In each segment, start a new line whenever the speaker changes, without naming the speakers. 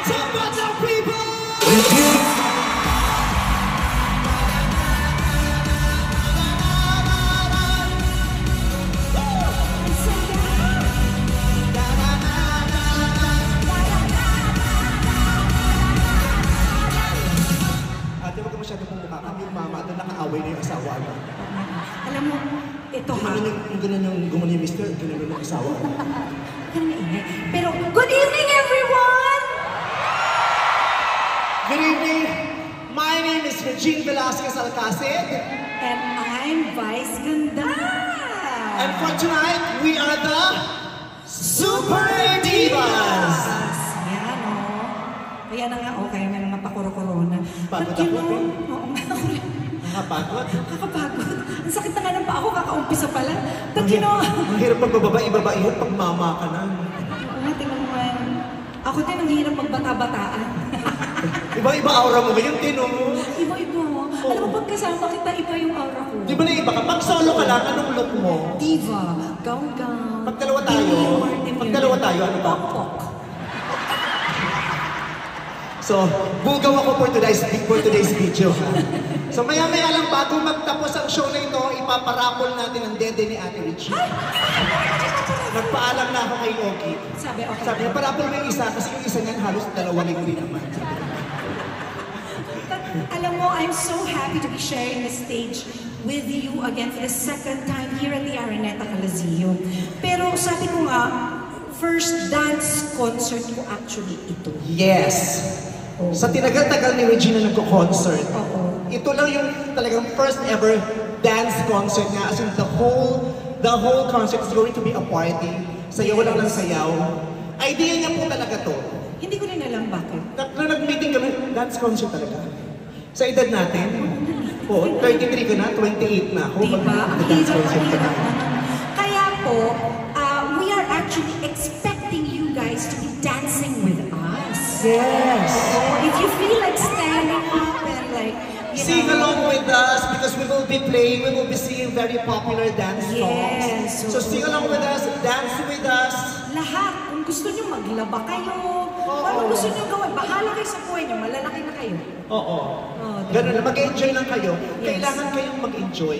Tabata people!
Ate, wag ka masyado pong bumakam yung mama doon nakaaway na yung asawa niya.
Alam mo, ito ha.
Ganun yung gumano yung mister, ganun yung asawa niya.
Pero, good evening everyone!
Good evening. My name is Regine Velasquez Alcacid.
And I'm Vice Ganda.
And for tonight, we are the Super Divas!
Yan o. Kaya na nga, okay, may mga pakuro-corona.
Pagod
But you
ako,
know,
eh.
oo nga, ako rin.
Nakapagod.
Kakapagod. Ang sakit na nga ng paa ko, kakaumpisa pala. But you know,
Ang hirap magbababa-iba-iba pag mama ka na.
oo nga, tingnan mo nga. Ako din ang hirap magbata-bataan.
Iba-iba aura mo ngayon, Tino.
Iba-iba. Alam mo, pag kasama kita, iba yung aura ko.
Di ba na iba ka? Pag solo ka lang, anong look mo?
Diva, gown-gown.
Pag dalawa tayo, ano ba?
Pok-pok.
So, bugaw ako for today's video, ha? So, maya-maya lang bago magtapos ang show na ito, ipaparapol natin ang dede ni Ate Richie. Nagpaalam na ako kay Oki.
Sabi, okay.
Sabi, parapol mo yung isa, kasi yung isa niyan halos 2 linggo rin naman.
Alam mo, I'm so happy to be sharing the stage with you again for the second time here at the Araneta Coliseum. Pero sabi ko nga, first dance concert ko actually ito.
Yes! Sa tinagal-tagal ni Regina nagko-concert, ito lang yung talagang first ever dance concert niya. As in the whole concert is going to be a party. Sayaw lang ng sayaw. Idea niya po talaga to.
Hindi ko rin alam bakit.
Nung nag-meeting kami, dance concert talaga. Sa edad natin, 33 ka na, 28 na ako.
Diba? Ang
Dance
hirap,
concert ka na.
Kaya po, we are actually expecting you guys to be dancing with us.
Yes!
So if you feel like standing up and like,
Sing along with us because we will be singing very popular dance songs.
Yes.
So sing along with us, dance with us.
Lahat, kung gusto nyo maglaba kayo, ano gusto nyo gawin, bahala kayo sa buhay nyo, malalaki na kayo.
Oo.
Diba?
Ganun lang, mag-enjoy lang kayo. Kailangan kayong mag-enjoy.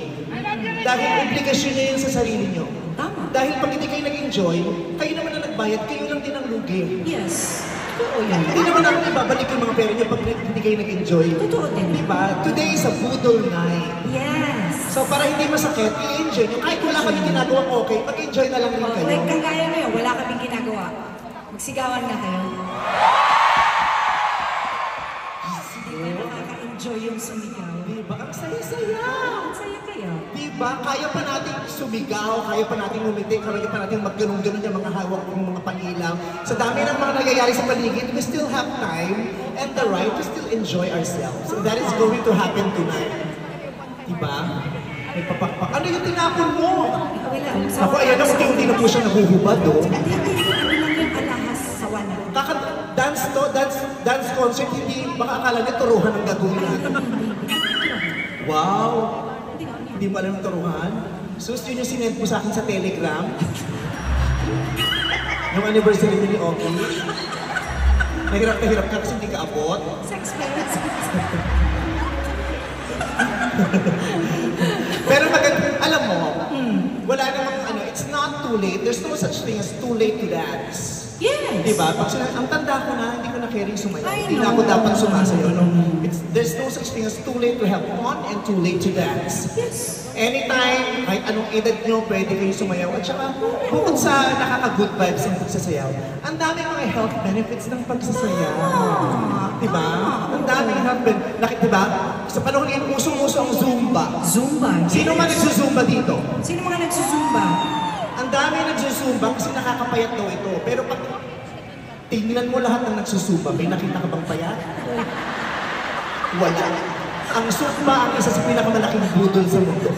Dahil obligasyon niyo yun sa sarili niyo.
Tama.
Dahil pag hindi kayo nag-enjoy, kayo naman na nagbayad, kayo lang din ang lugi.
Yes. Totoo yan.
Hindi naman namin ibabalik yung mga pera niyo pag hindi kayo nag-enjoy.
Totoo din.
Diba? Today is a boodle night.
Yes.
So para hindi masakit, i-enjoy nyo. Kahit wala kami ginagawang okay, mag-enjoy na lang rin kayo.
Like kagaya ngayon, wala kaming ginagawa. Magsigawan na kayo. Hindi na nakaka-enjoy yung sumigaw.
Diba? Ang saya-saya.
Ang saya kaya.
Diba? Kaya pa natin sumigaw, kaya pa natin umiti, kaya pa natin magganong-ganon yung mga hawak ng mga pangilang. Sa dami ng mga nangyayari sa paligid, we still have time and the right to still enjoy ourselves. And that is going to happen tonight. Diba? May papakpak. Ano yung tinapon mo?
Wala.
Ako, ayan ako, hindi na po siya nahuhubad, oh.
Hindi ano lang yung alahas sa wana.
Dance concert, hindi, baka akala niya turuhan ang gagawin natin. Wow! Hindi mo alam ang turuhan? Sus, yun yung sinend mo sa akin sa Telegram. Yung anniversary ni Oki. Nahirap na hirap ka kasi hindi ka abot.
Sex parents.
Pero alam mo, wala namang it's not too late. There's no such thing as too late to dance.
Yes.
Diba? Pag ang tanda ko na, hindi ko na caring sumayaw.
I
Hindi na
know.
ako dapat sumasayaw. No? There's no such thing as too late to have fun and too late to dance.
Yes.
Anytime, kahit anong edad nyo, pwede kayo sumayaw. At saka, bukod sa nakaka-good vibes ng pagsasayaw, ang daming mga health benefits ng pagsasayaw. Diba? Ang daming health benefits. Diba? Sa panahon ngayon, usong-uso ang Zumba.
Zumba.
Sino man nagsusumba dito?
Sino mga nagsusumba?
Ang dami nagsusumba kasi nakakapayat daw ito. Pero pag tingnan mo lahat ng nagsusumba, may nakita ka bang payat? Wala. Ang Zumba ang isa sa pinakamalaking budol sa mundo.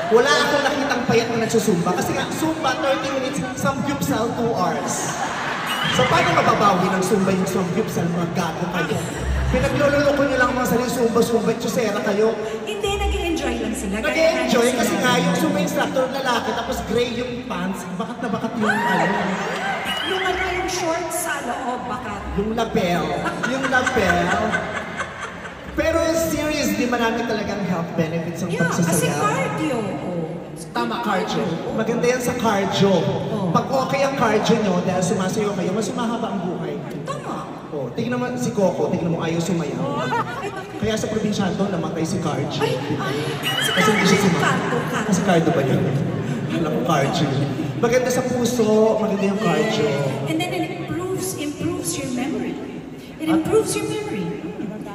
Wala akong nakitang payat na nagsusumba. Kasi nga, Zumba, 30 minutes, Samgyupsal, 2 hours. So, paano mababawi ng Zumba yung Samgyupsal? Mga gago kayo. Pinaglululoko nyo lang mga sarili Zumba, Chusera kayo.
Hindi, nag-enjoy lang sila.
Nag-enjoy kasi nga yung Zumba instructor lalaki, tapos gray yung pants, bakat na bakat yung
Yung ano, yung shorts sa loob, baka.
Yung lapel. Yung lapel. Pero seriously, marami talagang health benefits ang
Yeah, kasi
pagsasayaw.
cardio. Oh.
Tama, cardio. Maganda yan sa cardio. Pag okay ang cardio nyo, dahil sumasayaw kayo, mas sumahaba ang buhay.
Tama.
Oh, tignan mo si Coco, tignan mo ayaw sumayaw. Kaya sa probinsyano, namatay si cardio.
Ay,
Kasi hindi siya sumayaw.
cardio.
Kasi cardio ba yun? Alam ko cardio. Maganda sa puso, maganda yung cardio.
And then it improves your memory. It improves your memory.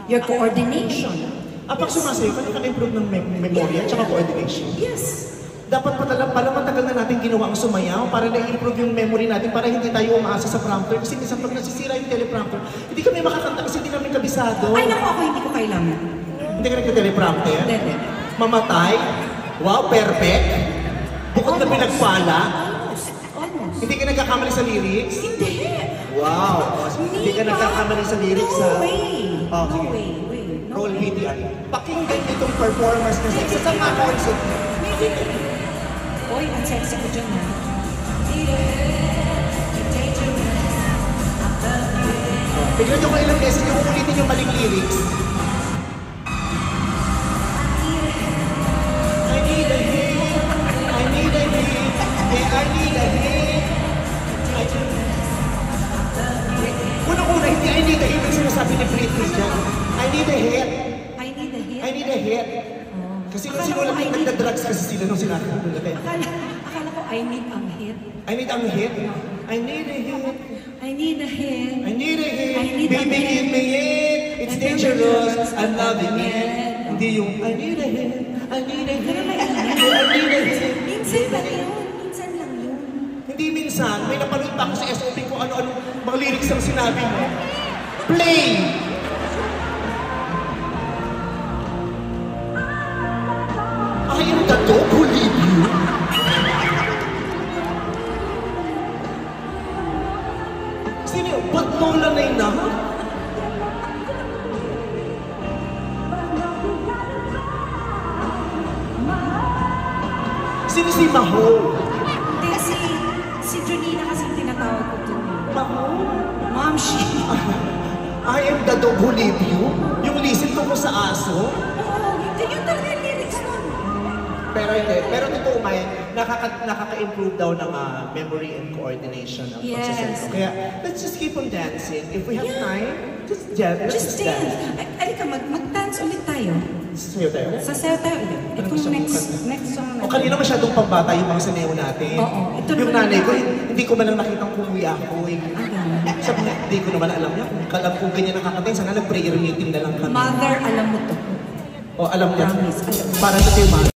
Your coordination.
Pag sumasayaw, naka-improve ng memorya at coordination.
Yes.
Dapat pala matagal na natin ginawa ang sumayaw para na-improve yung memory natin para hindi tayo umaasa sa prompter. Kasi minsan pag nasisira yung teleprompter, hindi kami makakanta kasi hindi namin kabisado.
Ay, naku, ako hindi ko kailangan.
Hindi ka nagka-teleprompter?
Hindi.
Mamatay? Wow, perfect! Bukod na pinagpala?
Almost.
Hindi ka nagkakamali sa lyrics?
Hindi.
Wow! Hindi ka nagkakamali sa lyrics,
No
ha?
way.
Oh,
No
sige.
way. No
Roll
way.
VTR. Pakinggan itong performance na sa isa sa mga concert.
Oy, ang sexy ko dyan, ha?
Tignan nyo kung ilang beses yung ulitin yung maling lyrics. I need a hit. I need a hit. Yeah, I need a hit. Unang-una, hindi I need a hit ang sinasabi ni Britney dyan. I need a hit.
I need a hit.
I need a hit. Kasi nung sinulat yung nagda-drugs kasi sila nung sinabi ko nila.
Akala ko, I need ang hit.
I need ang hit. I need a hit.
I need a hit.
I need a hit.
I need a
Baby,
hit.
give me it. It's dangerous. I'm loving it. Hindi yung I need a hit. I need a hit. I need a hit.
Minsan lang yun. Minsan lang yun.
Hindi minsan. May napanood pa ako sa SOP kung ano-ano mga lyrics ang sinabi mo. Play! I am the dog who leave you. Sino yun? Ba't Lola na yun na? Sino si Maho?
Hindi, si Junina kasi tinatawag ko dun.
Maho?
Mom, she.
I am the dog who leave you? Yung listen ko sa aso?
Oo, hindi yun talaga yung lyrics nun.
Pero hindi. Pero totoo may, nakaka-improve daw ng memory and coordination ng
Yes.
pagsasayaw. Kaya, let's just keep on dancing. If we have time, just dance. Let's
Just dance. Alika, mag-dance ulit tayo.
Sasayaw tayo.
Sasayaw tayo ulit. Itong next song
O
natin.
kanina masyadong pambata yung mga saneho natin.
Oo. Ito
Yung
naman
nanay ko,
yung-
hindi ko man lang nakitang kumuwi ako. Sabi niya, hindi ko naman alam niya. Kung ganyan nakakatin, sana nag-prayer meeting na lang kami.
Mother, alam mo to.
O alam niya.
Promise, alam mo.
Para sa kayo,